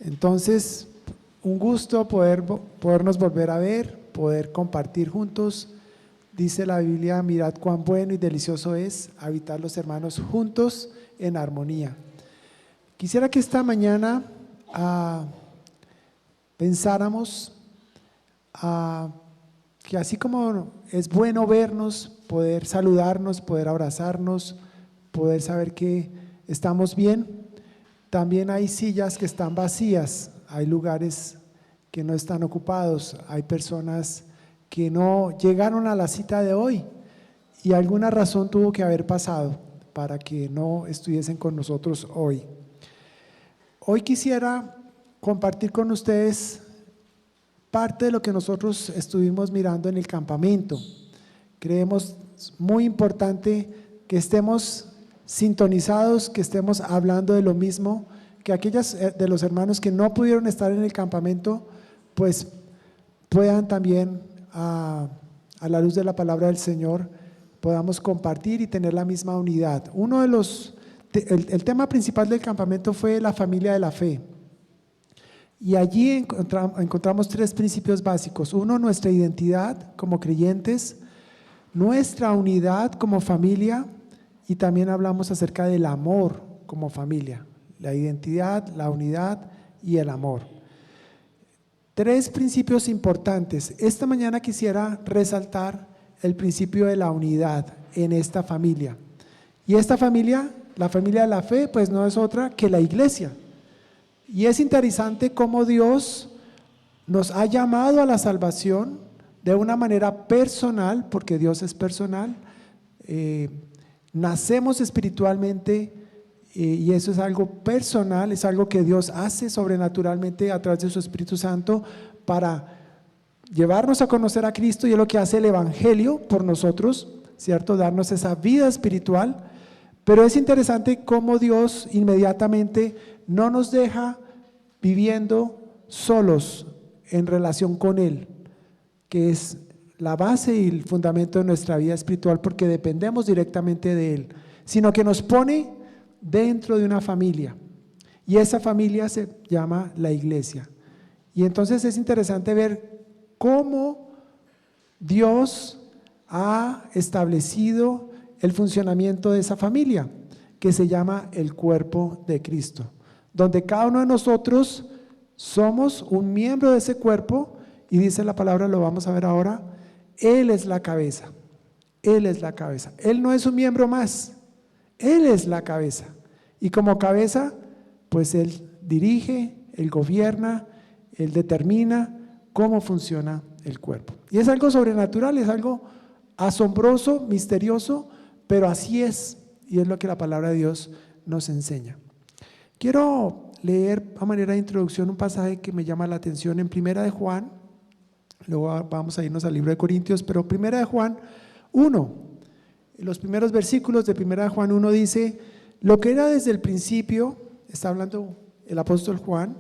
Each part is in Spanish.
Entonces, un gusto podernos volver a ver, poder compartir juntos. Dice la Biblia: mirad cuán bueno y delicioso es habitar los hermanos juntos en armonía. Quisiera que esta mañana pensáramos que así como es bueno vernos, poder saludarnos, poder abrazarnos, poder saber que estamos bien, también hay sillas que están vacías, hay lugares que no están ocupados, hay personas que no llegaron a la cita de hoy y alguna razón tuvo que haber pasado para que no estuviesen con nosotros hoy. Hoy quisiera compartir con ustedes parte de lo que nosotros estuvimos mirando en el campamento. Creemos muy importante que estemos sintonizados, que estemos hablando de lo mismo, que aquellas de los hermanos que no pudieron estar en el campamento, pues puedan también a la luz de la palabra del Señor, podamos compartir y tener la misma unidad. El tema principal del campamento fue la familia de la fe. Y allí encontramos tres principios básicos. Uno, nuestra identidad como creyentes, nuestra unidad como familia, y también hablamos acerca del amor como familia. La identidad, la unidad y el amor. Tres principios importantes. Esta mañana quisiera resaltar el principio de la unidad en esta familia. Y esta familia, la familia de la fe, pues no es otra que la iglesia. Y es interesante cómo Dios nos ha llamado a la salvación de una manera personal, porque Dios es personal. Nacemos espiritualmente y eso es algo personal, es algo que Dios hace sobrenaturalmente a través de su Espíritu Santo para llevarnos a conocer a Cristo, y es lo que hace el Evangelio por nosotros, ¿cierto? Darnos esa vida espiritual. Pero es interesante cómo Dios inmediatamente no nos deja viviendo solos en relación con Él, que es la base y el fundamento de nuestra vida espiritual, porque dependemos directamente de Él, sino que nos pone dentro de una familia, y esa familia se llama la iglesia. Y entonces es interesante ver cómo Dios ha establecido el funcionamiento de esa familia, que se llama el cuerpo de Cristo, donde cada uno de nosotros somos un miembro de ese cuerpo, y dice la palabra, lo vamos a ver ahora, Él es la cabeza, Él es la cabeza, Él no es un miembro más, Él es la cabeza, y como cabeza, pues Él dirige, Él gobierna, Él determina cómo funciona el cuerpo. Y es algo sobrenatural, es algo asombroso, misterioso, pero así es, y es lo que la palabra de Dios nos enseña. Quiero leer a manera de introducción un pasaje que me llama la atención en Primera de Juan, luego vamos a irnos al libro de Corintios, pero Primera de Juan 1, los primeros versículos de Primera de Juan 1 dice: lo que era desde el principio, está hablando el apóstol Juan,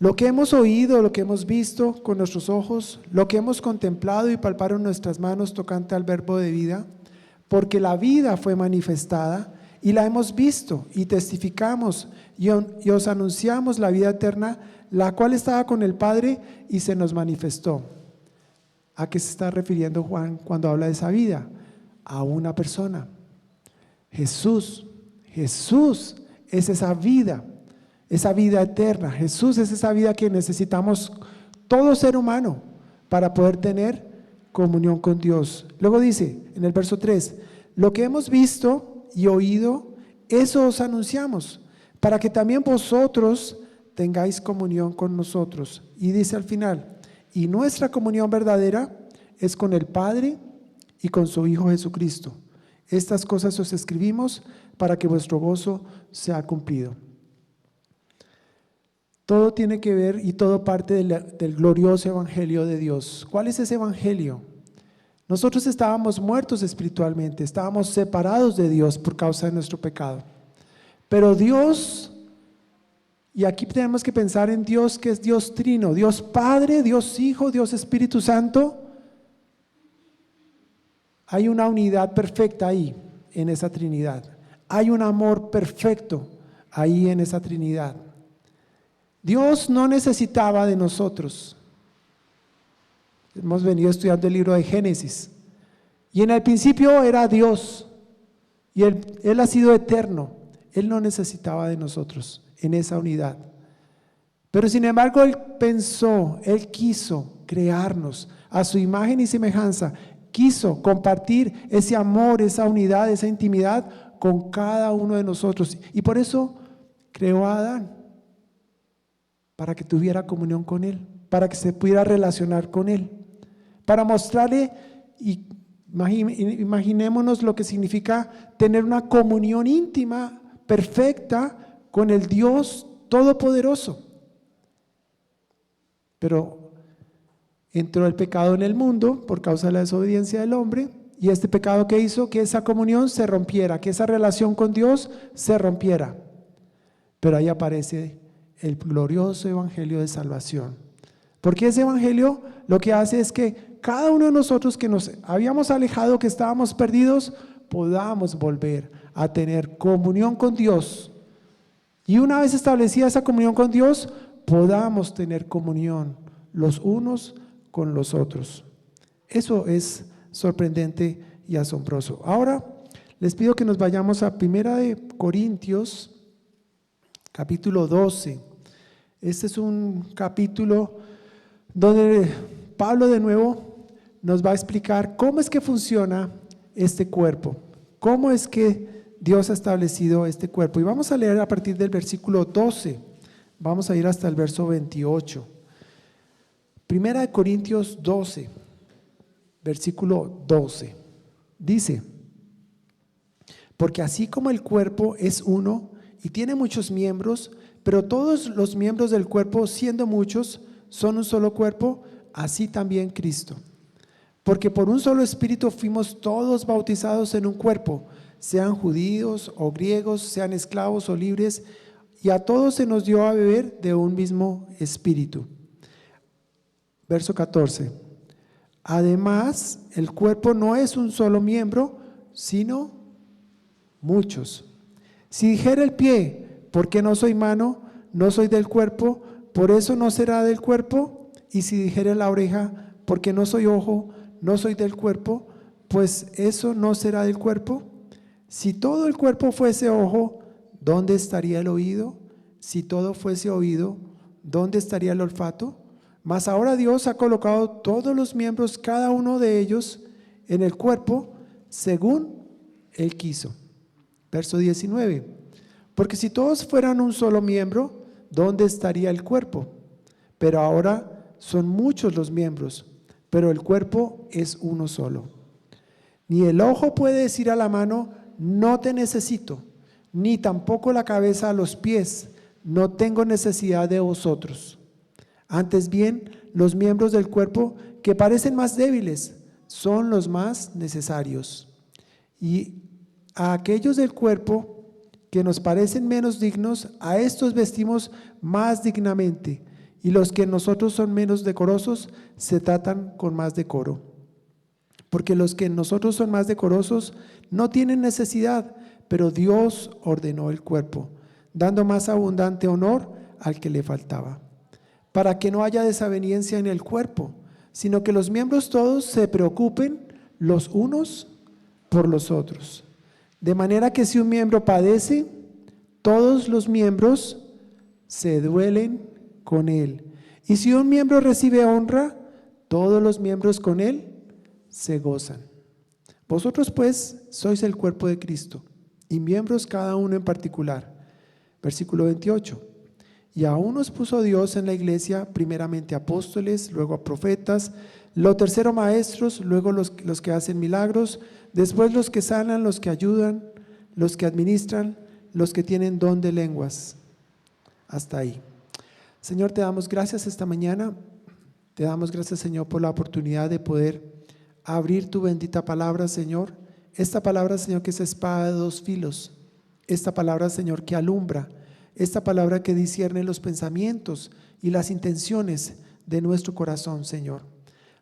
lo que hemos oído, lo que hemos visto con nuestros ojos, lo que hemos contemplado y palparon nuestras manos tocante al verbo de vida, porque la vida fue manifestada y la hemos visto y testificamos y os anunciamos la vida eterna, la cual estaba con el Padre y se nos manifestó. ¿A qué se está refiriendo Juan cuando habla de esa vida? A una persona, Jesús. Jesús es esa vida eterna. Jesús es esa vida que necesitamos todo ser humano para poder tener comunión con Dios. Luego dice en el verso 3: lo que hemos visto y oído, eso os anunciamos, para que también vosotros tengáis comunión con nosotros. Y dice al final: y nuestra comunión verdadera es con el Padre y con su Hijo Jesucristo. Estas cosas os escribimos para que vuestro gozo sea cumplido. Todo tiene que ver y todo parte del glorioso evangelio de Dios. ¿Cuál es ese evangelio? Nosotros estábamos muertos espiritualmente, estábamos separados de Dios por causa de nuestro pecado. Pero Dios, y aquí tenemos que pensar en Dios, que es Dios trino, Dios Padre, Dios Hijo, Dios Espíritu Santo. Hay una unidad perfecta ahí, en esa Trinidad. Hay un amor perfecto ahí en esa Trinidad. Dios no necesitaba de nosotros. Hemos venido estudiando el libro de Génesis. Y en el principio era Dios. Y Él ha sido eterno. Él no necesitaba de nosotros en esa unidad. Pero sin embargo, Él pensó, Él quiso crearnos a su imagen y semejanza. Quiso compartir ese amor, esa unidad, esa intimidad con cada uno de nosotros. Y por eso creó a Adán, para que tuviera comunión con Él, para que se pudiera relacionar con Él, para mostrarle, y imaginémonos lo que significa tener una comunión íntima, perfecta, con el Dios Todopoderoso. Pero entró el pecado en el mundo por causa de la desobediencia del hombre, y este pecado que hizo que esa comunión se rompiera, que esa relación con Dios se rompiera. Pero ahí aparece el glorioso evangelio de salvación, porque ese evangelio lo que hace es que cada uno de nosotros que nos habíamos alejado, que estábamos perdidos, podamos volver a tener comunión con Dios, y una vez establecida esa comunión con Dios, podamos tener comunión los unos con los otros. Eso es sorprendente y asombroso. Ahora les pido que nos vayamos a 1 Corintios capítulo 12. Este es un capítulo donde Pablo de nuevo nos va a explicar cómo es que funciona este cuerpo, cómo es que Dios ha establecido este cuerpo. Y vamos a leer a partir del versículo 12, vamos a ir hasta el verso 28. 1 Corintios 12, versículo 12, dice: porque así como el cuerpo es uno y tiene muchos miembros, pero todos los miembros del cuerpo, siendo muchos, son un solo cuerpo, así también Cristo. Porque por un solo espíritu fuimos todos bautizados en un cuerpo, sean judíos o griegos, sean esclavos o libres, y a todos se nos dio a beber de un mismo espíritu. Verso 14. Además, el cuerpo no es un solo miembro, sino muchos. Si dijera el pie, porque no soy mano, no soy del cuerpo, por eso no será del cuerpo. Y si dijera la oreja, porque no soy ojo, no soy del cuerpo, pues eso no será del cuerpo. Si todo el cuerpo fuese ojo, ¿dónde estaría el oído? Si todo fuese oído, ¿dónde estaría el olfato? Mas ahora Dios ha colocado todos los miembros, cada uno de ellos, en el cuerpo, según Él quiso. Verso 19. Porque si todos fueran un solo miembro, ¿dónde estaría el cuerpo? Pero ahora son muchos los miembros, pero el cuerpo es uno solo. Ni el ojo puede decir a la mano, no te necesito, ni tampoco la cabeza a los pies, no tengo necesidad de vosotros. Antes bien, los miembros del cuerpo que parecen más débiles son los más necesarios. Y a aquellos del cuerpo que nos parecen menos dignos, a estos vestimos más dignamente, y los que en nosotros son menos decorosos se tratan con más decoro. Porque los que en nosotros son más decorosos no tienen necesidad, pero Dios ordenó el cuerpo, dando más abundante honor al que le faltaba, para que no haya desaveniencia en el cuerpo, sino que los miembros todos se preocupen los unos por los otros. De manera que si un miembro padece, todos los miembros se duelen con él. Y si un miembro recibe honra, todos los miembros con él se gozan. Vosotros pues sois el cuerpo de Cristo, y miembros cada uno en particular. Versículo 28. Y aún nos puso Dios en la iglesia, primeramente apóstoles, luego a profetas, lo tercero maestros, luego los que hacen milagros, después los que sanan, los que ayudan, los que administran, los que tienen don de lenguas. Hasta ahí. Señor, te damos gracias esta mañana. Te damos gracias, Señor, por la oportunidad de poder abrir tu bendita palabra, Señor. Esta palabra, Señor, que es espada de dos filos. Esta palabra, Señor, que alumbra. Esta palabra que discierne los pensamientos y las intenciones de nuestro corazón, Señor.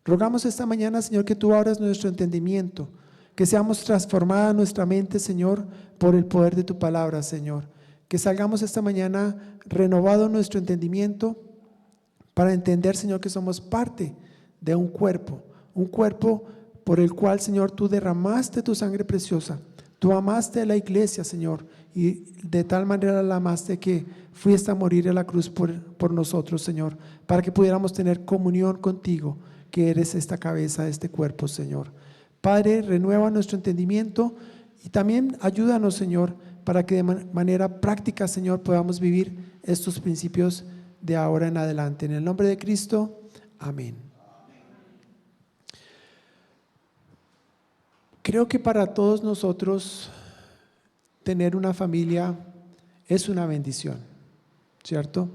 Rogamos esta mañana, Señor, que tú abras nuestro entendimiento, que seamos transformada nuestra mente, Señor, por el poder de tu palabra, Señor. que salgamos esta mañana renovado nuestro entendimiento para entender, Señor, que somos parte de un cuerpo por el cual, Señor, tú derramaste tu sangre preciosa. Tú amaste a la iglesia, Señor, y de tal manera la amaste que fuiste a morir en la cruz por nosotros, Señor, para que pudiéramos tener comunión contigo, que eres esta cabeza de este cuerpo, Señor. Padre, renueva nuestro entendimiento y también ayúdanos, Señor, para que de manera práctica, Señor, podamos vivir estos principios de ahora en adelante. En el nombre de Cristo, amén. Creo que para todos nosotros tener una familia es una bendición, ¿cierto?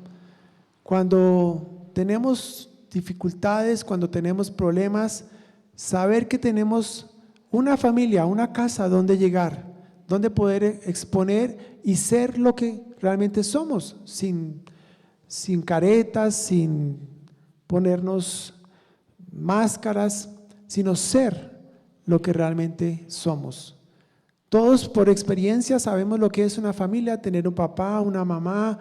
Cuando tenemos dificultades, cuando tenemos problemas, saber que tenemos una familia, una casa donde llegar, donde poder exponer y ser lo que realmente somos, sin caretas, sin ponernos máscaras, sino ser lo que realmente somos. Todos por experiencia sabemos lo que es una familia, tener un papá, una mamá,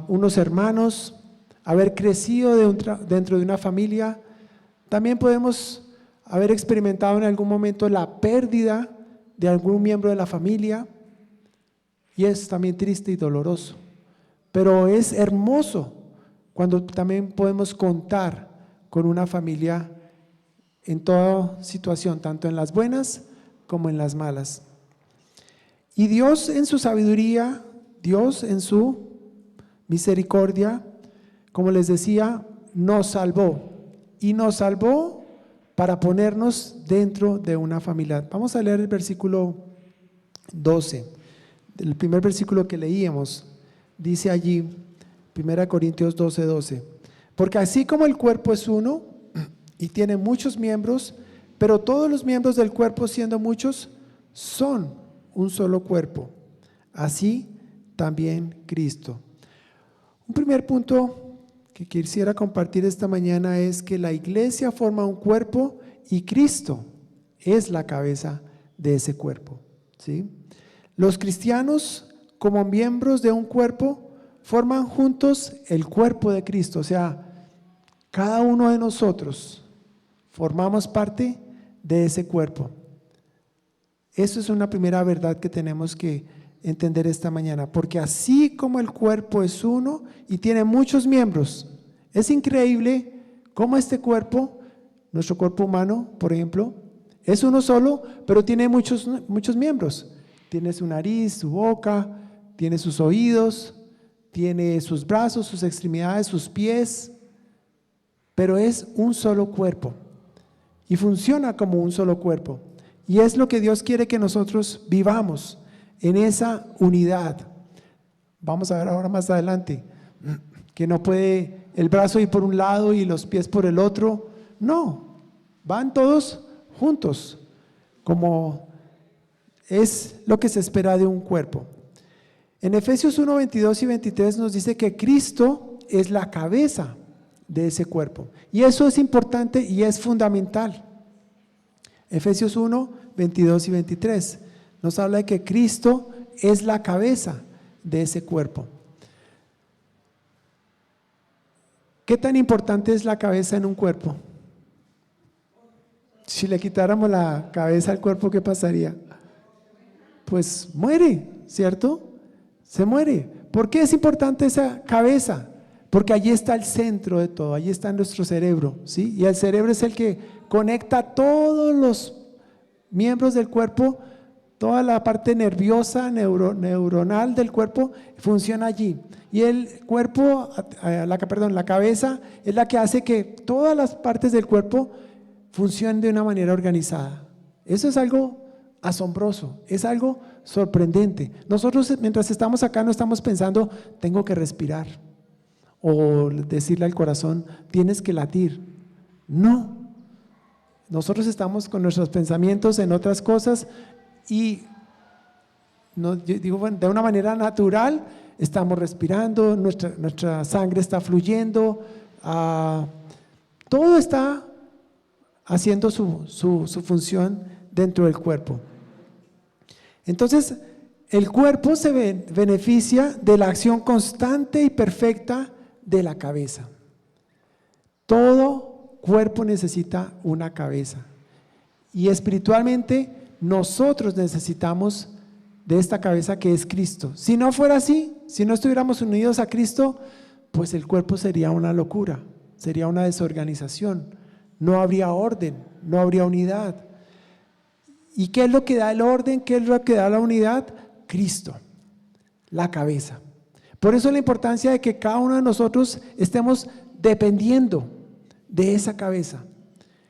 unos hermanos, haber crecido dentro de una familia. También podemos haber experimentado en algún momento la pérdida de algún miembro de la familia, y es también triste y doloroso, pero es hermoso cuando también podemos contar con una familia en toda situación, tanto en las buenas como en las malas. Y Dios en su sabiduría, Dios en su misericordia, como les decía, nos salvó, y nos salvó para ponernos dentro de una familia. Vamos a leer el versículo 12, el primer versículo que leíamos. Dice allí, 1 Corintios 12:12, porque así como el cuerpo es uno y tiene muchos miembros, pero todos los miembros del cuerpo, siendo muchos, son un solo cuerpo, así también Cristo. Un primer punto que quisiera compartir esta mañana es que la iglesia forma un cuerpo y Cristo es la cabeza de ese cuerpo, ¿sí? Los cristianos, como miembros de un cuerpo, forman juntos el cuerpo de Cristo. O sea, cada uno de nosotros formamos parte de ese cuerpo. Eso es una primera verdad que tenemos que entender esta mañana, porque así como el cuerpo es uno y tiene muchos miembros, es increíble cómo este cuerpo, nuestro cuerpo humano, por ejemplo, es uno solo, pero tiene muchos miembros. Tiene su nariz, su boca, tiene sus oídos, tiene sus brazos, sus extremidades, sus pies, pero es un solo cuerpo y funciona como un solo cuerpo. Y es lo que Dios quiere que nosotros vivamos, en esa unidad. Vamos a ver ahora más adelante que no puede el brazo ir por un lado y los pies por el otro. No, van todos juntos, como es lo que se espera de un cuerpo. En Efesios 1, 22 y 23 nos dice que Cristo es la cabeza de ese cuerpo, y eso es importante y es fundamental. Efesios 1, 22 y 23 nos habla de que Cristo es la cabeza de ese cuerpo. ¿Qué tan importante es la cabeza en un cuerpo? Si le quitáramos la cabeza al cuerpo, ¿qué pasaría? Pues muere, ¿cierto? Se muere. ¿Por qué es importante esa cabeza? Porque allí está el centro de todo, allí está nuestro cerebro, ¿sí? Y el cerebro es el que conecta a todos los miembros del cuerpo. Toda la parte nerviosa, neuronal del cuerpo funciona allí. Y el cuerpo, la cabeza es la que hace que todas las partes del cuerpo funcionen de una manera organizada. Eso es algo asombroso, es algo sorprendente. Nosotros mientras estamos acá no estamos pensando, tengo que respirar, o decirle al corazón, tienes que latir. No, nosotros estamos con nuestros pensamientos en otras cosas. Y no, yo digo, bueno, de una manera natural estamos respirando, nuestra sangre está fluyendo, todo está haciendo su función dentro del cuerpo. Entonces, el cuerpo se beneficia de la acción constante y perfecta de la cabeza. Todo cuerpo necesita una cabeza. Y espiritualmente nosotros necesitamos de esta cabeza que es Cristo. Si no fuera así, si no estuviéramos unidos a Cristo, pues el cuerpo sería una locura, sería una desorganización, no habría orden, no habría unidad. ¿Y qué es lo que da el orden? ¿Qué es lo que da la unidad? Cristo, la cabeza. Por eso la importancia de que cada uno de nosotros estemos dependiendo de esa cabeza.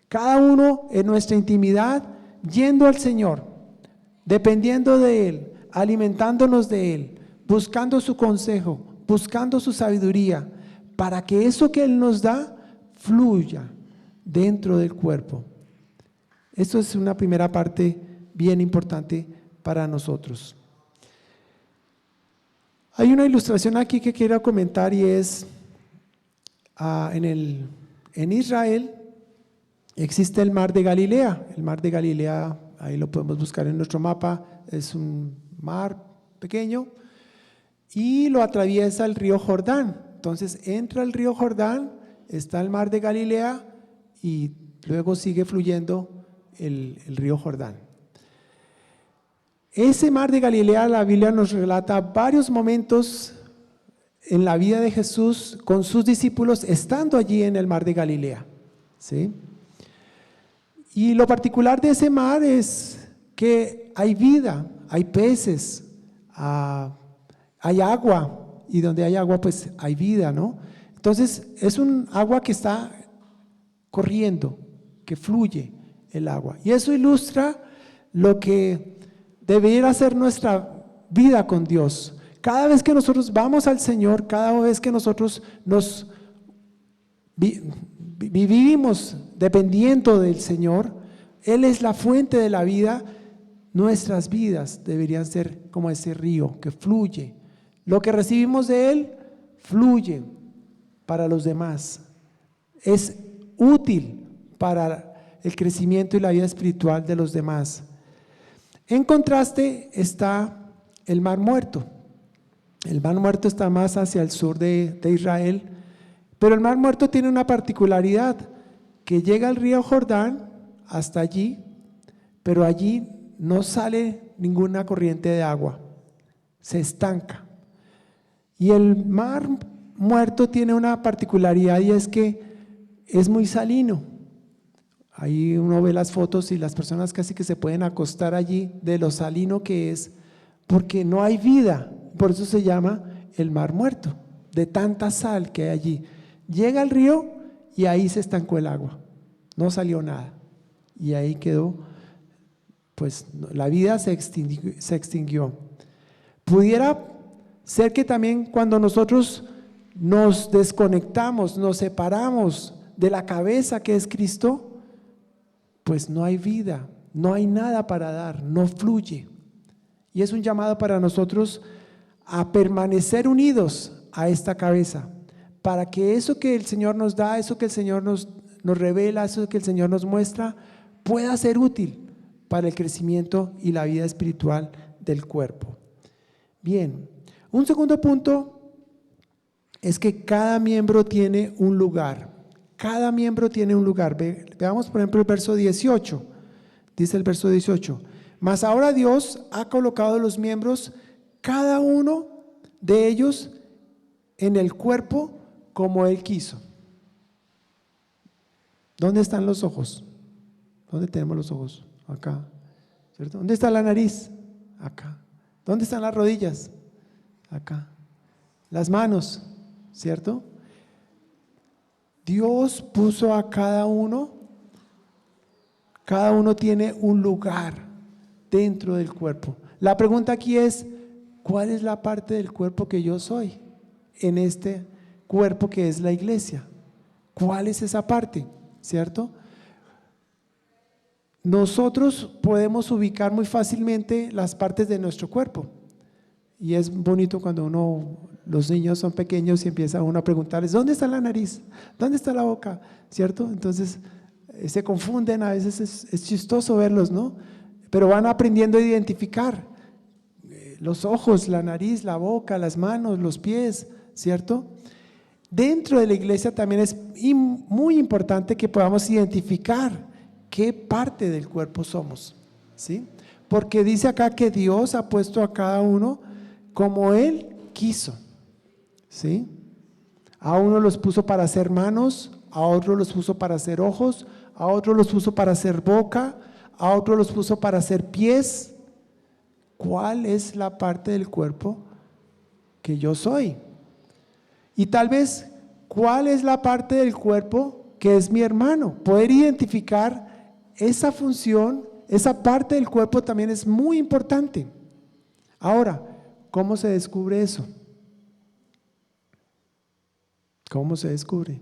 Cada uno en nuestra intimidad, yendo al Señor, dependiendo de Él, alimentándonos de Él, buscando su consejo, buscando su sabiduría, para que eso que Él nos da fluya dentro del cuerpo. Esto es una primera parte bien importante para nosotros. Hay una ilustración aquí que quiero comentar y es en Israel existe el mar de Galilea. El mar de Galilea, ahí lo podemos buscar en nuestro mapa, es un mar pequeño y lo atraviesa el río Jordán. Entonces entra el río Jordán, está el mar de Galilea y luego sigue fluyendo el río Jordán. Ese mar de Galilea, la Biblia nos relata varios momentos en la vida de Jesús con sus discípulos estando allí en el mar de Galilea, ¿sí? Y lo particular de ese mar es que hay vida, hay peces, hay agua, y donde hay agua pues hay vida, ¿no? Entonces es un agua que está corriendo, que fluye el agua, y eso ilustra lo que debería ser nuestra vida con Dios. Cada vez que nosotros vamos al Señor, cada vez que nosotros nos vivimos dependiendo del Señor, Él es la fuente de la vida. Nuestras vidas deberían ser como ese río que fluye. Lo que recibimos de Él fluye para los demás. Es útil para el crecimiento y la vida espiritual de los demás. En contraste está el Mar Muerto. El Mar Muerto está más hacia el sur de Israel, pero el Mar Muerto tiene una particularidad, que llega al río Jordán hasta allí, pero allí no sale ninguna corriente de agua, se estanca. Y el Mar Muerto tiene una particularidad y es que es muy salino. Ahí uno ve las fotos y las personas casi que se pueden acostar allí de lo salino que es, porque no hay vida, por eso se llama el Mar Muerto, de tanta sal que hay allí. Llega al río y ahí se estancó el agua, no salió nada y ahí quedó, pues la vida se extinguió. Pudiera ser que también cuando nosotros nos desconectamos, nos separamos de la cabeza que es Cristo, pues no hay vida, no hay nada para dar, no fluye. Y es un llamado para nosotros a permanecer unidos a esta cabeza, para que eso que el Señor nos da, eso que el Señor nos revela, eso que el Señor nos muestra, pueda ser útil para el crecimiento y la vida espiritual del cuerpo. Bien, un segundo punto es que cada miembro tiene un lugar. Cada miembro tiene un lugar. Veamos por ejemplo el verso 18. Dice el verso 18: mas ahora Dios ha colocado los miembros, cada uno de ellos, en el cuerpo como Él quiso. ¿Dónde están los ojos? ¿Dónde tenemos los ojos? Acá, ¿cierto? ¿Dónde está la nariz? Acá. ¿Dónde están las rodillas? Acá. Las manos, ¿cierto? Dios puso a cada uno tiene un lugar dentro del cuerpo. La pregunta aquí es, ¿cuál es la parte del cuerpo que yo soy en este cuerpo que es la iglesia? ¿Cuál es esa parte? ¿Cierto? Nosotros podemos ubicar muy fácilmente las partes de nuestro cuerpo y es bonito cuando los niños son pequeños y empieza uno a preguntarles, ¿dónde está la nariz? ¿Dónde está la boca? ¿Cierto? Entonces se confunden, a veces es chistoso verlos, ¿no? Pero van aprendiendo a identificar los ojos, la nariz, la boca, las manos, los pies, ¿cierto? Dentro de la iglesia también es muy importante que podamos identificar qué parte del cuerpo somos, ¿sí? Porque dice acá que Dios ha puesto a cada uno como Él quiso, ¿sí? A uno los puso para hacer manos, a otro los puso para hacer ojos, a otro los puso para hacer boca, a otro los puso para hacer pies. ¿Cuál es la parte del cuerpo que yo soy? Y tal vez, ¿cuál es la parte del cuerpo que es mi hermano? Poder identificar esa función, esa parte del cuerpo también es muy importante. Ahora, ¿cómo se descubre eso? ¿Cómo se descubre?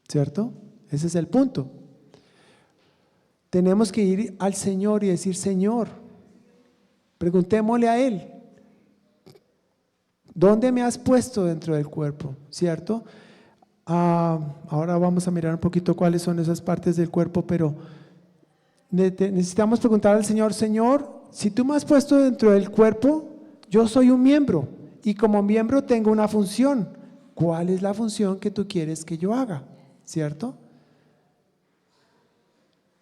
¿Cierto? Ese es el punto. Tenemos que ir al Señor y decir: Señor, preguntémosle a Él, ¿dónde me has puesto dentro del cuerpo? ¿Cierto? Ahora vamos a mirar un poquito cuáles son esas partes del cuerpo, pero necesitamos preguntar al Señor: Señor, si tú me has puesto dentro del cuerpo, yo soy un miembro y como miembro tengo una función. ¿Cuál es la función que tú quieres que yo haga? ¿Cierto?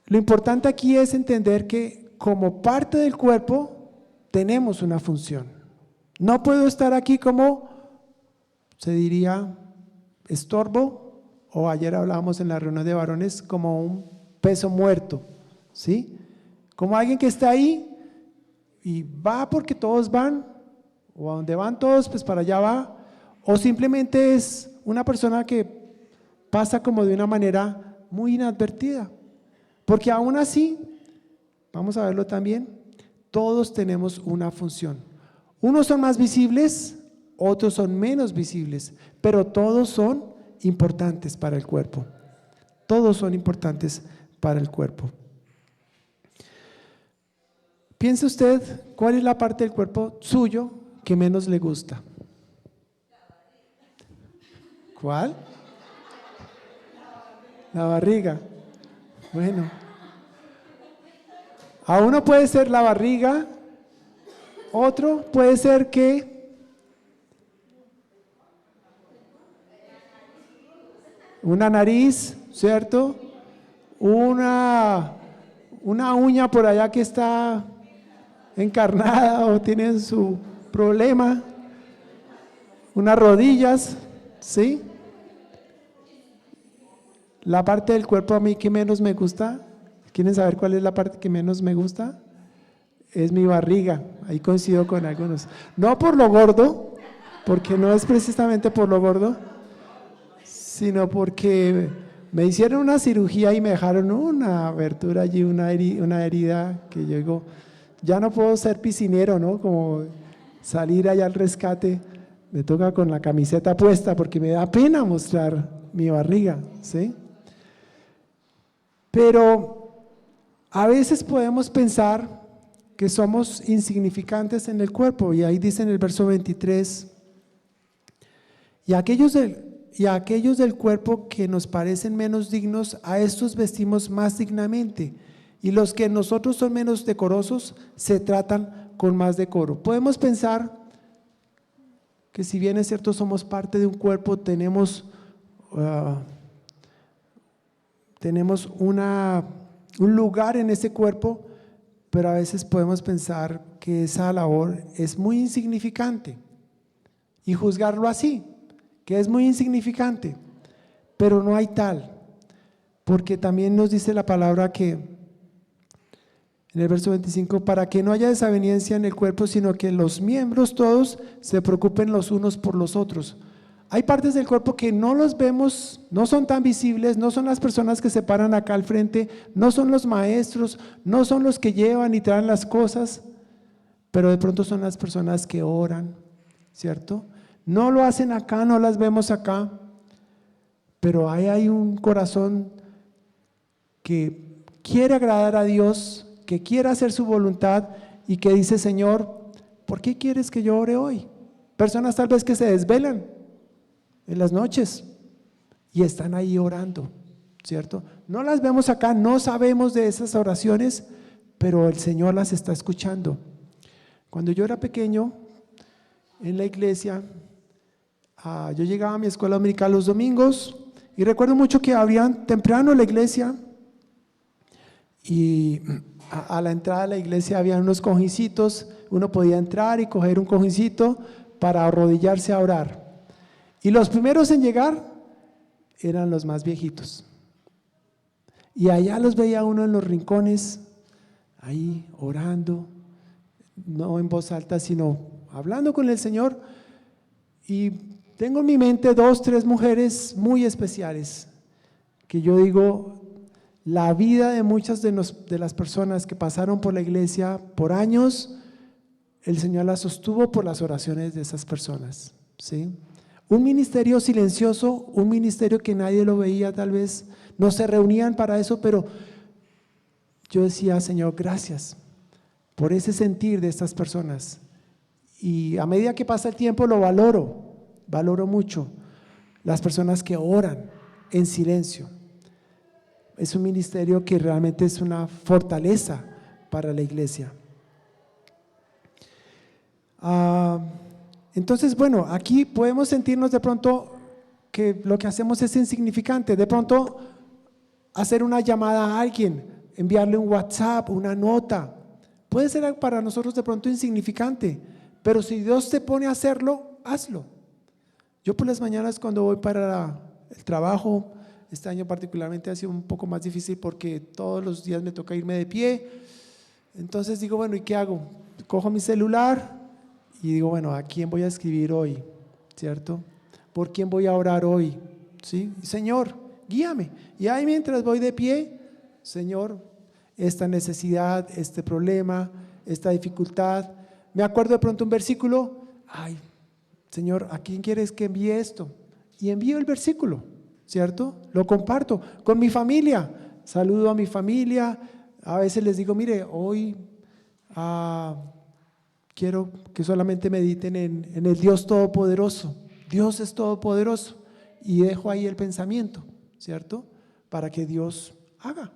Lo importante aquí es entender que como parte del cuerpo tenemos una función. No puedo estar aquí como, se diría, estorbo, o ayer hablábamos en la reunión de varones, como un peso muerto, ¿sí? Como alguien que está ahí y va porque todos van, o a donde van todos, pues para allá va, o simplemente es una persona que pasa como de una manera muy inadvertida. Porque aún así, vamos a verlo también, todos tenemos una función. Unos son más visibles, otros son menos visibles, pero todos son importantes para el cuerpo. Todos son importantes para el cuerpo. Piense usted, ¿cuál es la parte del cuerpo suyo que menos le gusta? ¿Cuál? La barriga. Bueno, a uno puede ser la barriga, otro puede ser que una nariz, ¿cierto? Una uña por allá que está encarnada o tiene su problema, unas rodillas, ¿sí? La parte del cuerpo a mí que menos me gusta, ¿quieren saber cuál es la parte que menos me gusta? Es mi barriga, ahí coincido con algunos. No por lo gordo, porque no es precisamente por lo gordo, sino porque me hicieron una cirugía y me dejaron una abertura allí, una herida que yo digo, ya no puedo ser piscinero, ¿no? Como salir allá al rescate, me toca con la camiseta puesta porque me da pena mostrar mi barriga, ¿sí? Pero a veces podemos pensar que somos insignificantes en el cuerpo, y ahí dice en el verso 23, y aquellos del cuerpo que nos parecen menos dignos, a estos vestimos más dignamente, y los que en nosotros son menos decorosos se tratan con más decoro. Podemos pensar que si bien es cierto somos parte de un cuerpo, tenemos un lugar en ese cuerpo, pero a veces podemos pensar que esa labor es muy insignificante y juzgarlo así, que es muy insignificante, pero no hay tal, porque también nos dice la palabra que en el verso 25, para que no haya desaveniencia en el cuerpo, sino que los miembros todos se preocupen los unos por los otros. Hay partes del cuerpo que no los vemos, no son tan visibles, no son las personas que se paran acá al frente, no son los maestros, no son los que llevan y traen las cosas, pero de pronto son las personas que oran, ¿cierto? No lo hacen acá, no las vemos acá, pero ahí hay un corazón que quiere agradar a Dios, que quiere hacer su voluntad y que dice: Señor, ¿por qué quieres que yo ore hoy? Personas tal vez que se desvelan en las noches y están ahí orando, ¿cierto? No las vemos acá, no sabemos de esas oraciones, pero el Señor las está escuchando. Cuando yo era pequeño, en la iglesia, yo llegaba a mi escuela dominical los domingos y recuerdo mucho que abrían temprano la iglesia y a la entrada de la iglesia había unos cojincitos, uno podía entrar y coger un cojincito para arrodillarse a orar. Y los primeros en llegar eran los más viejitos. Y allá los veía uno en los rincones, ahí orando, no en voz alta, sino hablando con el Señor. Y tengo en mi mente 2, 3 mujeres muy especiales, que yo digo, la vida de muchas de las personas que pasaron por la iglesia por años, el Señor la sostuvo por las oraciones de esas personas, ¿sí? Un ministerio silencioso, un ministerio que nadie lo veía, tal vez no se reunían para eso, pero yo decía, Señor, gracias por ese sentir de estas personas. Y a medida que pasa el tiempo lo valoro mucho, las personas que oran en silencio. Es un ministerio que realmente es una fortaleza para la iglesia. Entonces, bueno, aquí podemos sentirnos de pronto que lo que hacemos es insignificante. De pronto, hacer una llamada a alguien, enviarle un WhatsApp, una nota, puede ser para nosotros de pronto insignificante, pero si Dios te pone a hacerlo, hazlo. Yo por las mañanas cuando voy para el trabajo, este año particularmente ha sido un poco más difícil porque todos los días me toca irme de pie. Entonces digo, bueno, ¿y qué hago? Cojo mi celular y digo, bueno, ¿a quién voy a escribir hoy? ¿Cierto? ¿Por quién voy a orar hoy? ¿Sí? Señor, guíame. Y ahí mientras voy de pie, Señor, esta necesidad, este problema, esta dificultad. Me acuerdo de pronto un versículo, ay, Señor, ¿a quién quieres que envíe esto? Y envío el versículo, ¿cierto? Lo comparto con mi familia, saludo a mi familia, a veces les digo, mire, hoy quiero que solamente mediten en el Dios Todopoderoso. Dios es todopoderoso y dejo ahí el pensamiento, ¿cierto? Para que Dios haga.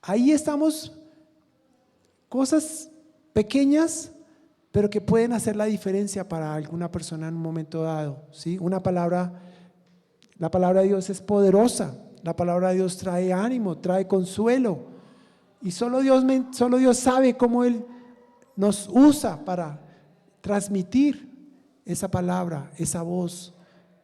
Ahí estamos, cosas pequeñas, pero que pueden hacer la diferencia para alguna persona en un momento dado, ¿sí? La palabra de Dios es poderosa, la palabra de Dios trae ánimo, trae consuelo, y solo Dios sabe cómo Él nos usa para transmitir esa palabra, esa voz,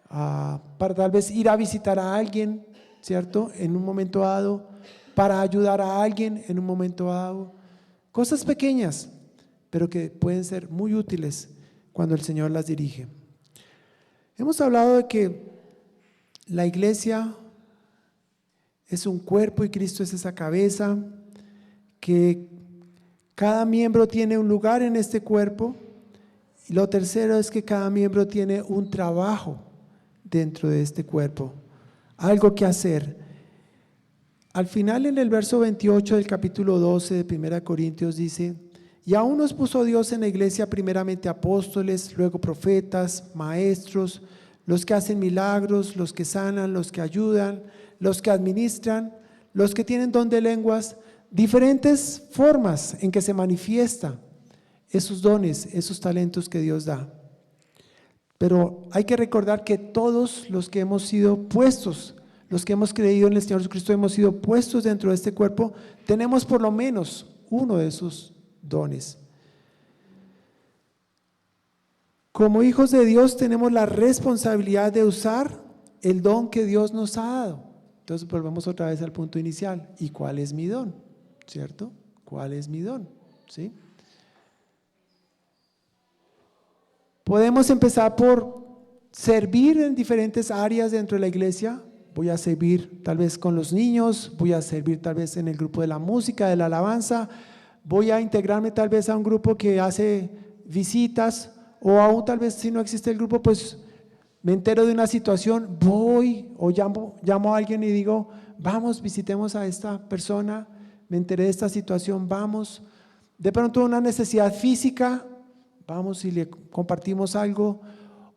para tal vez ir a visitar a alguien, ¿cierto? En un momento dado, para ayudar a alguien en un momento dado, cosas pequeñas, pero que pueden ser muy útiles cuando el Señor las dirige. Hemos hablado de que la iglesia es un cuerpo y Cristo es esa cabeza, que cada miembro tiene un lugar en este cuerpo, y lo tercero es que cada miembro tiene un trabajo dentro de este cuerpo, algo que hacer. Al final, en el verso 28 del capítulo 12 de 1 Corintios dice: y aún nos puso Dios en la iglesia primeramente apóstoles, luego profetas, maestros, los que hacen milagros, los que sanan, los que ayudan, los que administran, los que tienen don de lenguas, diferentes formas en que se manifiesta esos dones, esos talentos que Dios da. Pero hay que recordar que todos los que hemos sido puestos, los que hemos creído en el Señor Jesucristo, hemos sido puestos dentro de este cuerpo, tenemos por lo menos uno de esos dones. Como hijos de Dios tenemos la responsabilidad de usar el don que Dios nos ha dado. Entonces volvemos otra vez al punto inicial. ¿Y cuál es mi don? ¿Cierto? ¿Cuál es mi don? ¿Sí? Podemos empezar por servir en diferentes áreas dentro de la iglesia. Voy a servir tal vez con los niños, voy a servir tal vez en el grupo de la música, de la alabanza, voy a integrarme tal vez a un grupo que hace visitas, o aún tal vez si no existe el grupo, pues me entero de una situación, voy o llamo a alguien y digo, vamos, visitemos a esta persona, me enteré de esta situación, vamos. De pronto una necesidad física, vamos y le compartimos algo,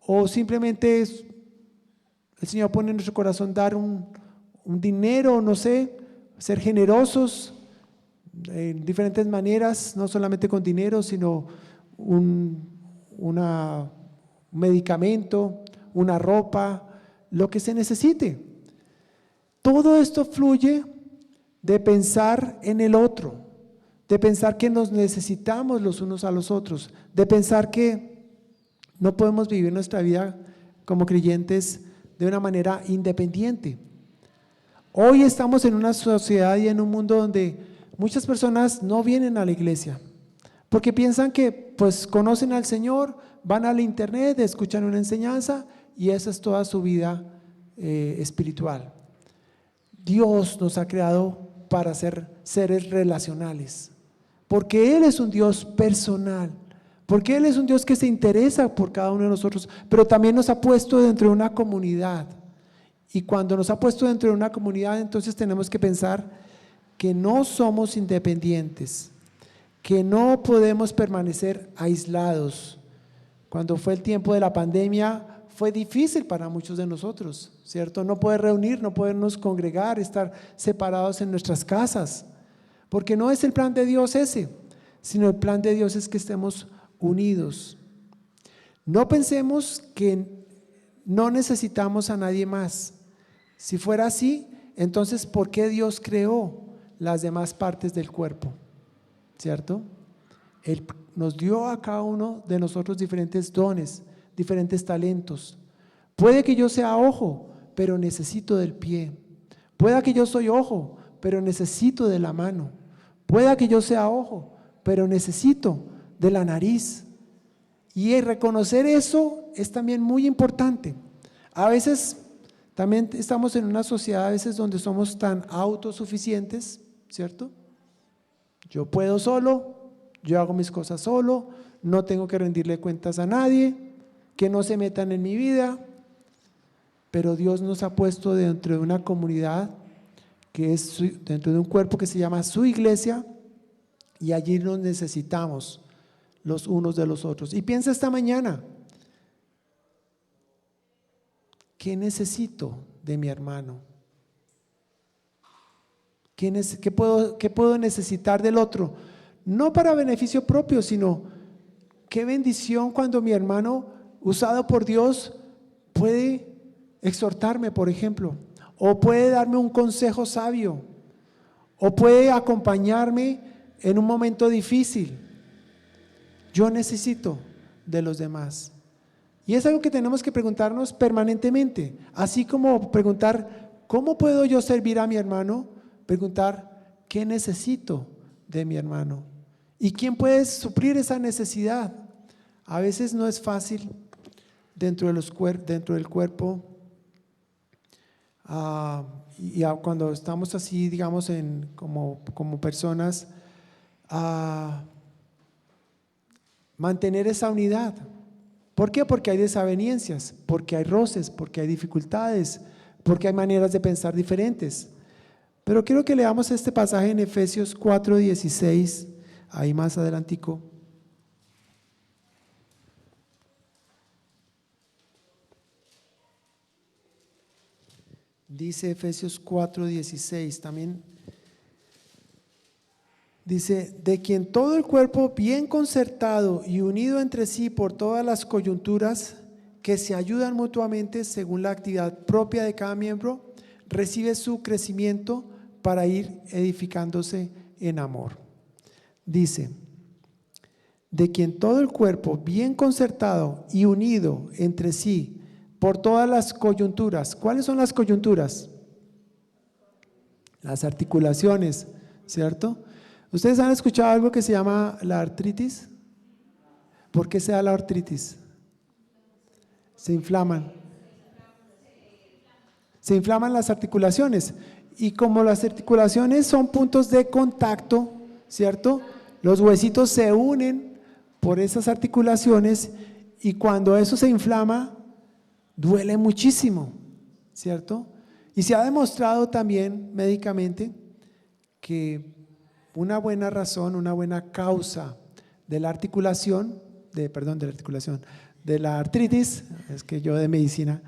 o simplemente el Señor pone en nuestro corazón dar un dinero, no sé, ser generosos, en diferentes maneras, no solamente con dinero, sino un medicamento, una ropa, lo que se necesite. Todo esto fluye de pensar en el otro, de pensar que nos necesitamos los unos a los otros, de pensar que no podemos vivir nuestra vida como creyentes de una manera independiente. Hoy estamos en una sociedad y en un mundo donde muchas personas no vienen a la iglesia porque piensan que pues conocen al Señor, van al internet, escuchan una enseñanza y esa es toda su vida espiritual. Dios nos ha creado para ser seres relacionales, porque Él es un Dios personal, porque Él es un Dios que se interesa por cada uno de nosotros, pero también nos ha puesto dentro de una comunidad. Y cuando nos ha puesto dentro de una comunidad, entonces tenemos que pensar que no somos independientes, que no podemos permanecer aislados. Cuando fue el tiempo de la pandemia, fue difícil para muchos de nosotros, ¿cierto? No poder reunir, no podernos congregar, estar separados en nuestras casas, porque no es el plan de Dios ese, sino el plan de Dios es que estemos unidos. No pensemos que no necesitamos a nadie más. Si fuera así, entonces ¿por qué Dios creó las demás partes del cuerpo? ¿Cierto? Él nos dio a cada uno de nosotros diferentes dones, diferentes talentos. Puede que yo sea ojo, pero necesito del pie. Pueda que yo soy ojo, pero necesito de la mano. Pueda que yo sea ojo, pero necesito de la nariz. Y reconocer eso es también muy importante. A veces también estamos en una sociedad a veces donde somos tan autosuficientes, ¿cierto? Yo puedo solo, yo hago mis cosas solo, no tengo que rendirle cuentas a nadie, que no se metan en mi vida, pero Dios nos ha puesto dentro de una comunidad que es dentro de un cuerpo que se llama su iglesia y allí nos necesitamos los unos de los otros. Y piensa esta mañana, ¿qué necesito de mi hermano? ¿Qué puedo necesitar del otro? No para beneficio propio, sino qué bendición cuando mi hermano, usado por Dios, puede exhortarme, por ejemplo, o puede darme un consejo sabio, o puede acompañarme en un momento difícil. Yo necesito de los demás. Y es algo que tenemos que preguntarnos permanentemente, así como preguntar, ¿cómo puedo yo servir a mi hermano? Preguntar, ¿qué necesito de mi hermano? ¿Y quién puede suplir esa necesidad? A veces no es fácil dentro del cuerpo, cuando estamos así, digamos, como personas, mantener esa unidad. ¿Por qué? Porque hay desavenencias, porque hay roces, porque hay dificultades, porque hay maneras de pensar diferentes. Pero quiero que leamos este pasaje en Efesios 4:16, ahí más adelantico. Dice Efesios 4:16 también. Dice, de quien todo el cuerpo bien concertado y unido entre sí por todas las coyunturas que se ayudan mutuamente según la actividad propia de cada miembro, recibe su crecimiento para ir edificándose en amor. Dice, de quien todo el cuerpo bien concertado y unido entre sí por todas las coyunturas. ¿Cuáles son las coyunturas? Las articulaciones, ¿cierto? ¿Ustedes han escuchado algo que se llama la artritis? ¿Por qué se da la artritis? Se inflaman. Se inflaman las articulaciones. Y como las articulaciones son puntos de contacto, ¿cierto? Los huesitos se unen por esas articulaciones y cuando eso se inflama, duele muchísimo, ¿cierto? Y se ha demostrado también médicamente que una buena razón, una buena causa de la articulación, de la artritis, es que yo de medicina,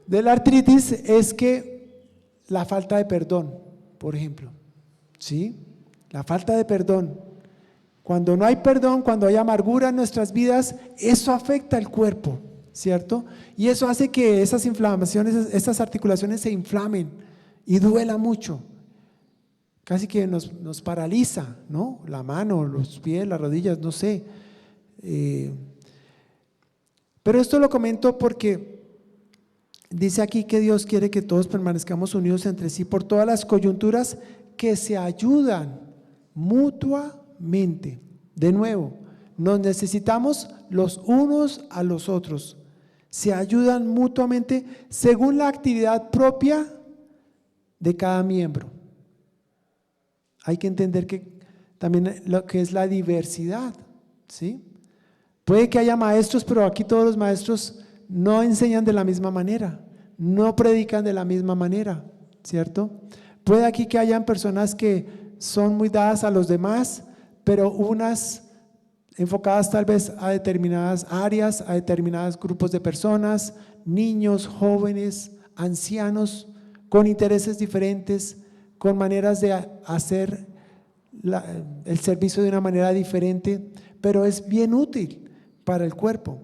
de la artritis es que la falta de perdón, por ejemplo, ¿sí? la falta de perdón. Cuando no hay perdón, cuando hay amargura en nuestras vidas, eso afecta al cuerpo, ¿cierto? Y eso hace que esas inflamaciones, esas articulaciones se inflamen y duela mucho. Casi que nos paraliza, ¿no? La mano, los pies, las rodillas, no sé. Pero esto lo comento porque dice aquí que Dios quiere que todos permanezcamos unidos entre sí por todas las coyunturas que se ayudan mutuamente. De nuevo, nos necesitamos los unos a los otros. Se ayudan mutuamente según la actividad propia de cada miembro. Hay que entender que también lo que es la diversidad, ¿sí? Puede que haya maestros, pero aquí todos los maestros no enseñan de la misma manera, no predican de la misma manera, ¿cierto? Puede aquí que hayan personas que son muy dadas a los demás, pero unas enfocadas tal vez a determinadas áreas, a determinados grupos de personas, niños, jóvenes, ancianos, con intereses diferentes, con maneras de hacer el servicio de una manera diferente, pero es bien útil para el cuerpo.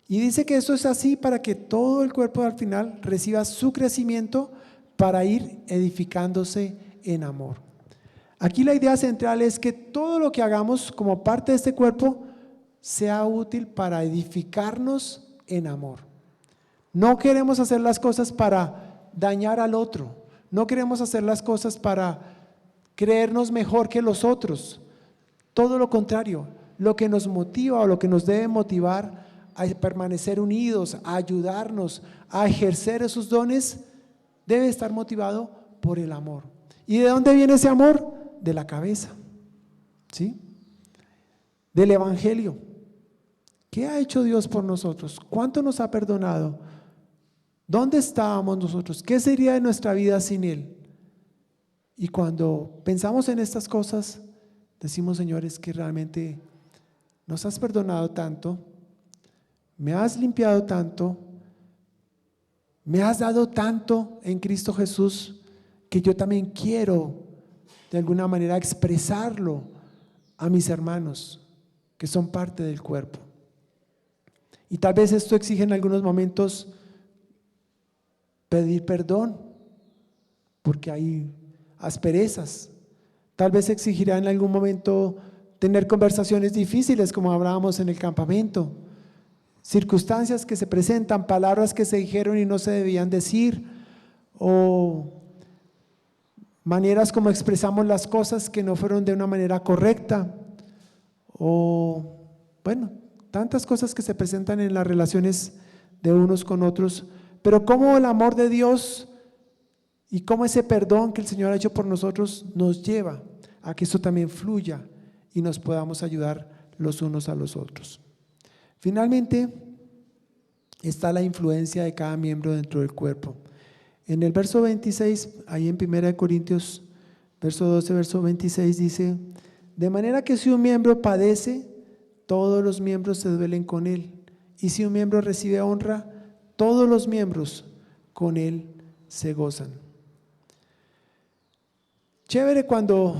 Y dice que eso es así para que todo el cuerpo al final reciba su crecimiento para ir edificándose en amor. Aquí la idea central es que todo lo que hagamos como parte de este cuerpo sea útil para edificarnos en amor. No queremos hacer las cosas para dañar al otro. No queremos hacer las cosas para creernos mejor que los otros. Todo lo contrario, lo que nos motiva o lo que nos debe motivar a permanecer unidos, a ayudarnos, a ejercer esos dones, debe estar motivado por el amor. ¿Y de dónde viene ese amor? De la cabeza, ¿sí? Del Evangelio. ¿Qué ha hecho Dios por nosotros? ¿Cuánto nos ha perdonado? ¿Dónde estábamos nosotros? ¿Qué sería de nuestra vida sin Él? Y cuando pensamos en estas cosas, decimos, Señor, es que realmente nos has perdonado tanto, me has limpiado tanto, me has dado tanto en Cristo Jesús, que yo también quiero de alguna manera expresarlo a mis hermanos que son parte del cuerpo. Y tal vez esto exige en algunos momentos pedir perdón, porque hay asperezas. Tal vez exigirá en algún momento tener conversaciones difíciles, como hablábamos en el campamento, circunstancias que se presentan, palabras que se dijeron y no se debían decir, o maneras como expresamos las cosas que no fueron de una manera correcta, o bueno, tantas cosas que se presentan en las relaciones de unos con otros. Pero cómo el amor de Dios y cómo ese perdón que el Señor ha hecho por nosotros nos lleva a que eso también fluya y nos podamos ayudar los unos a los otros. Finalmente está la influencia de cada miembro dentro del cuerpo. En el verso 26, ahí en 1 Corintios, verso 12, verso 26 dice: de manera que si un miembro padece, todos los miembros se duelen con él, y si un miembro recibe honra, todos los miembros con él se gozan. Chévere cuando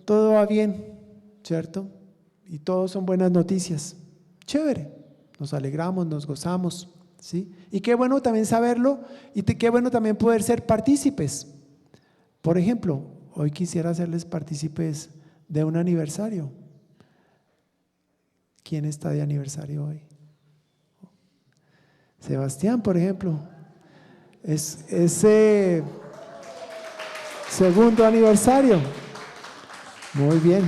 todo va bien, ¿cierto? Y todos son buenas noticias. Chévere, nos alegramos, nos gozamos, ¿sí? Y qué bueno también saberlo, y qué bueno también poder ser partícipes. Por ejemplo, hoy quisiera hacerles partícipes de un aniversario. ¿Quién está de aniversario hoy? Sebastián, por ejemplo, es ese segundo aniversario. Muy bien.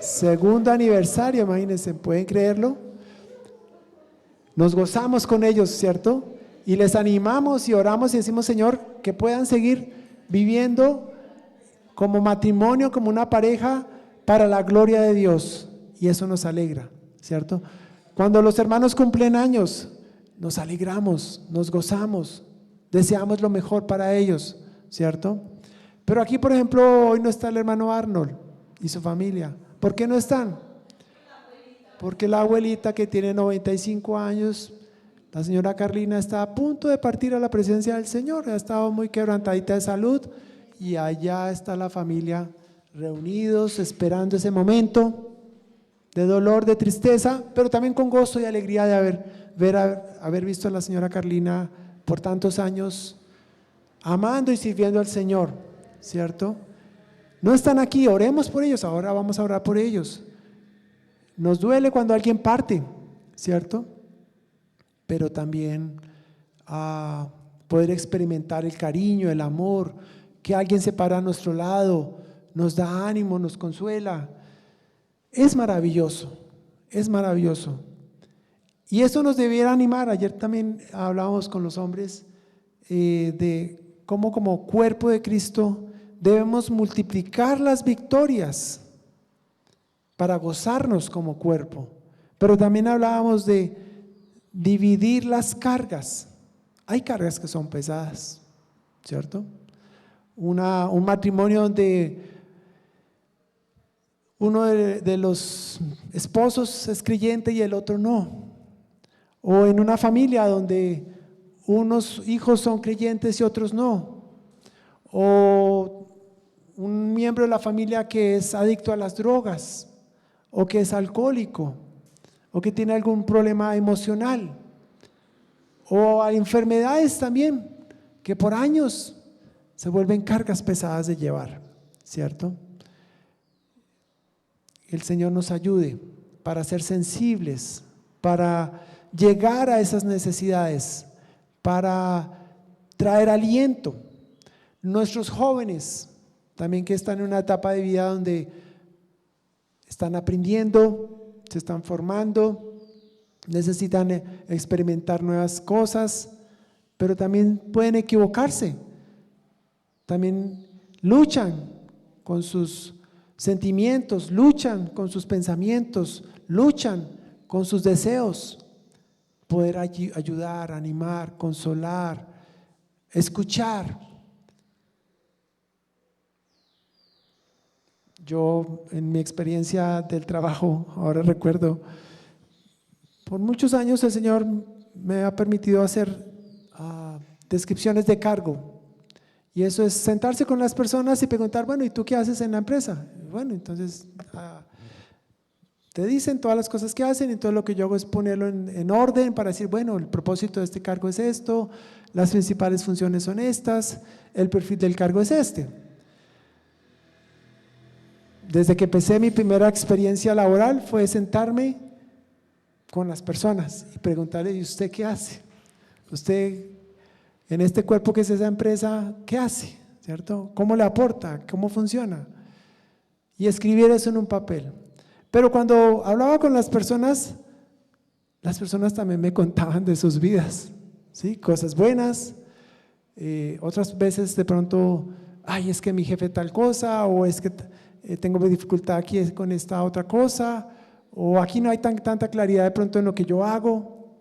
Segundo aniversario, imagínense, ¿pueden creerlo? Nos gozamos con ellos, ¿cierto? Y les animamos y oramos y decimos, Señor, que puedan seguir viviendo como matrimonio, como una pareja, para la gloria de Dios. Y eso nos alegra, ¿cierto? Cuando los hermanos cumplen años, nos alegramos, nos gozamos, deseamos lo mejor para ellos, ¿cierto? Pero aquí, por ejemplo, hoy no está el hermano Arnold y su familia. ¿Por qué no están? Porque la abuelita, que tiene 95 años, la señora Carlina, está a punto de partir a la presencia del Señor. Ha estado muy quebrantadita de salud y allá está la familia reunidos esperando ese momento de dolor, de tristeza, pero también con gozo y alegría de haber visto a la señora Carlina por tantos años amando y sirviendo al Señor, ¿cierto? No están aquí, oremos por ellos, ahora vamos a orar por ellos. Nos duele cuando alguien parte, ¿cierto? Pero también poder experimentar el cariño, el amor, que alguien se para a nuestro lado, nos da ánimo, nos consuela. Es maravilloso, es maravilloso. Y eso nos debiera animar. Ayer también hablábamos con los hombres de cómo como cuerpo de Cristo debemos multiplicar las victorias para gozarnos como cuerpo. Pero también hablábamos de dividir las cargas. Hay cargas que son pesadas, ¿cierto? Un matrimonio donde uno de los esposos es creyente y el otro no. O en una familia donde unos hijos son creyentes y otros no. O un miembro de la familia que es adicto a las drogas, o que es alcohólico, o que tiene algún problema emocional, o hay enfermedades también que por años se vuelven cargas pesadas de llevar, ¿cierto? El Señor nos ayude para ser sensibles, para llegar a esas necesidades, para traer aliento. Nuestros jóvenes también que están en una etapa de vida donde están aprendiendo, se están formando, necesitan experimentar nuevas cosas, pero también pueden equivocarse, también luchan con sus sentimientos, luchan con sus pensamientos, luchan con sus deseos. Poder ayudar, animar, consolar, escuchar. Yo en mi experiencia del trabajo, ahora recuerdo, por muchos años el Señor me ha permitido hacer descripciones de cargo. Y eso es sentarse con las personas y preguntar, bueno, ¿y tú qué haces en la empresa? Bueno, entonces te dicen todas las cosas que hacen, y todo lo que yo hago es ponerlo en orden para decir, bueno, el propósito de este cargo es esto, las principales funciones son estas, el perfil del cargo es este. Desde que empecé mi primera experiencia laboral fue sentarme con las personas y preguntarle, ¿y usted qué hace? Usted en este cuerpo que es esa empresa, ¿qué hace? ¿Cierto? ¿Cómo le aporta? ¿Cómo funciona? Y escribir eso en un papel. Pero cuando hablaba con las personas también me contaban de sus vidas, ¿sí? Cosas buenas, otras veces de pronto, ay, es que mi jefe tal cosa, o es que tengo dificultad aquí con esta otra cosa, o aquí no hay tanta claridad de pronto en lo que yo hago.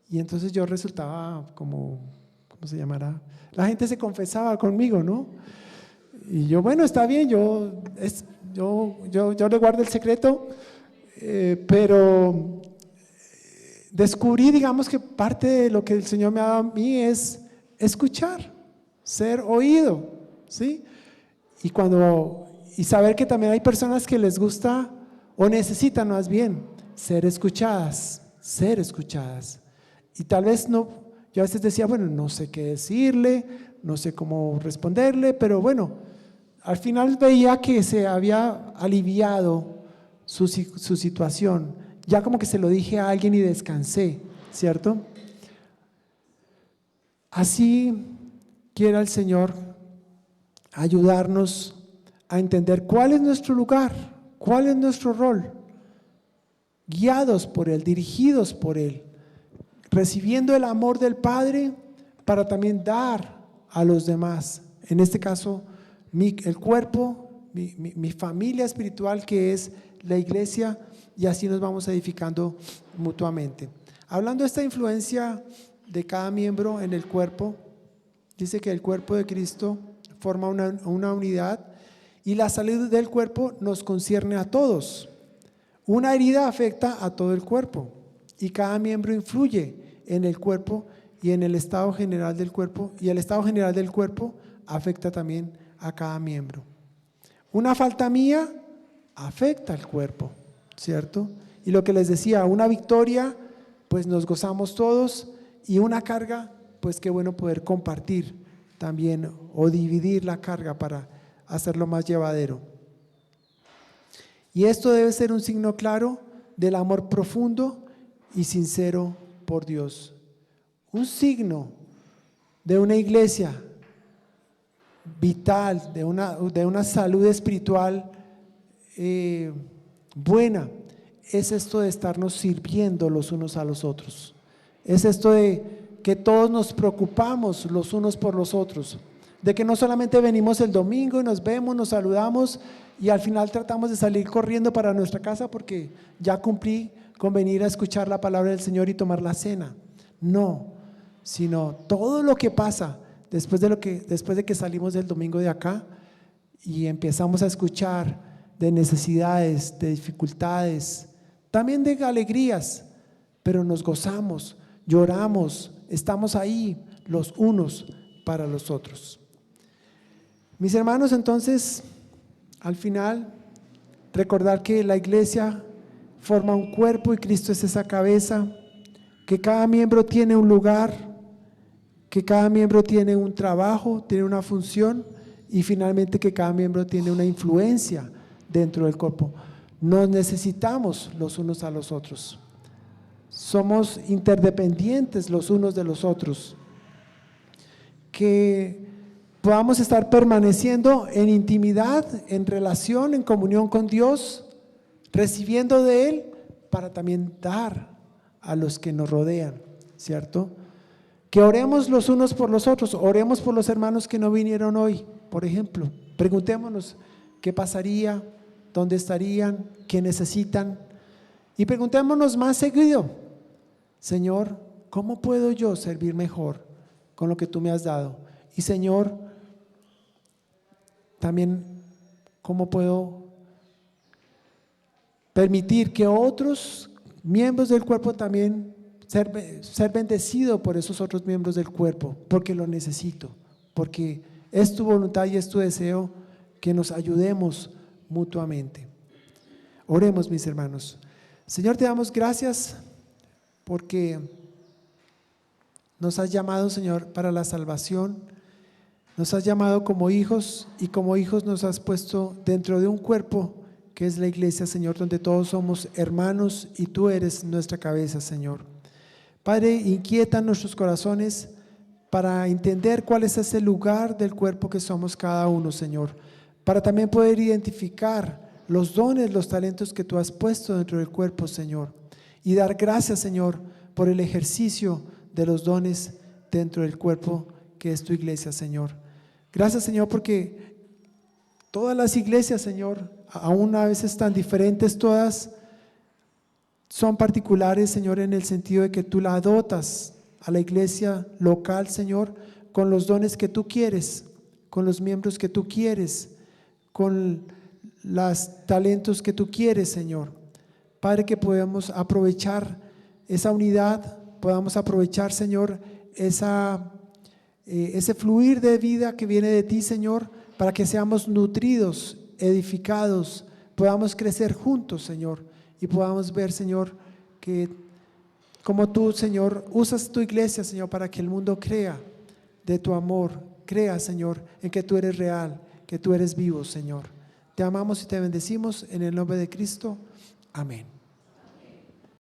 Y entonces yo resultaba como, ¿cómo se llamará? La gente se confesaba conmigo, ¿no? Y yo, bueno, está bien, yo le guardo el secreto, pero descubrí, digamos, que parte de lo que el Señor me ha dado a mí es escuchar, ser oído, ¿sí? Y saber que también hay personas que les gusta o necesitan más bien ser escuchadas. Y tal vez no, yo a veces decía, bueno, no sé qué decirle, no sé cómo responderle, pero bueno, al final veía que se había aliviado su situación, ya como que se lo dije a alguien y descansé, ¿cierto? Así quiera el Señor ayudarnos a entender cuál es nuestro lugar, cuál es nuestro rol, guiados por Él, dirigidos por Él, recibiendo el amor del Padre para también dar a los demás, en este caso el cuerpo, mi familia espiritual que es la iglesia, y así nos vamos edificando mutuamente. Hablando de esta influencia de cada miembro en el cuerpo, dice que el cuerpo de Cristo forma una unidad y la salud del cuerpo nos concierne a todos. Una herida afecta a todo el cuerpo y cada miembro influye en el cuerpo y en el estado general del cuerpo, y el estado general del cuerpo afecta también a cada miembro. Una falta mía afecta al cuerpo, ¿cierto? Y lo que les decía, una victoria, pues nos gozamos todos, y una carga, pues qué bueno poder compartir también o dividir la carga para hacerlo más llevadero. Y esto debe ser un signo claro del amor profundo y sincero por Dios. Un signo de una iglesia vital, de una salud espiritual buena, es esto de estarnos sirviendo los unos a los otros. Es esto de que todos nos preocupamos los unos por los otros, de que no solamente venimos el domingo y nos vemos, nos saludamos y al final tratamos de salir corriendo para nuestra casa porque ya cumplí con venir a escuchar la palabra del Señor y tomar la cena. No, sino todo lo que pasa después de que salimos del domingo de acá y empezamos a escuchar de necesidades, de dificultades, también de alegrías, pero nos gozamos, lloramos, estamos ahí los unos para los otros. Mis hermanos, entonces, al final, recordar que la iglesia forma un cuerpo y Cristo es esa cabeza, que cada miembro tiene un lugar, que cada miembro tiene un trabajo, tiene una función y finalmente que cada miembro tiene una influencia dentro del cuerpo. Nos necesitamos los unos a los otros. Somos interdependientes los unos de los otros. Que podamos estar permaneciendo en intimidad, en relación, en comunión con Dios, recibiendo de Él para también dar a los que nos rodean, ¿cierto? Que oremos los unos por los otros, oremos por los hermanos que no vinieron hoy, por ejemplo. Preguntémonos qué pasaría, dónde estarían, qué necesitan. Y preguntémonos más seguido, Señor, ¿cómo puedo yo servir mejor con lo que tú me has dado? Y Señor, también, ¿cómo puedo permitir que otros miembros del cuerpo también ser bendecido por esos otros miembros del cuerpo? Porque lo necesito, porque es tu voluntad y es tu deseo que nos ayudemos mutuamente. Oremos, mis hermanos. Señor, te damos gracias porque nos has llamado, Señor, para la salvación. Nos has llamado como hijos y como hijos nos has puesto dentro de un cuerpo que es la iglesia, Señor, donde todos somos hermanos y tú eres nuestra cabeza, Señor. Padre, inquieta nuestros corazones para entender cuál es ese lugar del cuerpo que somos cada uno, Señor, para también poder identificar los dones, los talentos que tú has puesto dentro del cuerpo, Señor, y dar gracias, Señor, por el ejercicio de los dones dentro del cuerpo que es tu iglesia, Señor. Gracias, Señor, porque todas las iglesias, Señor, aún a veces tan diferentes todas, son particulares, Señor, en el sentido de que tú la dotas a la iglesia local, Señor, con los dones que tú quieres, con los miembros que tú quieres, con los talentos que tú quieres, Señor. Padre, que podamos aprovechar esa unidad, podamos aprovechar, Señor, ese fluir de vida que viene de ti, Señor, para que seamos nutridos, edificados, podamos crecer juntos, Señor, y podamos ver, Señor, que como tú, Señor, usas tu iglesia, Señor, para que el mundo crea de tu amor, crea, Señor, en que tú eres real, que tú eres vivo, Señor. Te amamos y te bendecimos en el nombre de Cristo. Amén.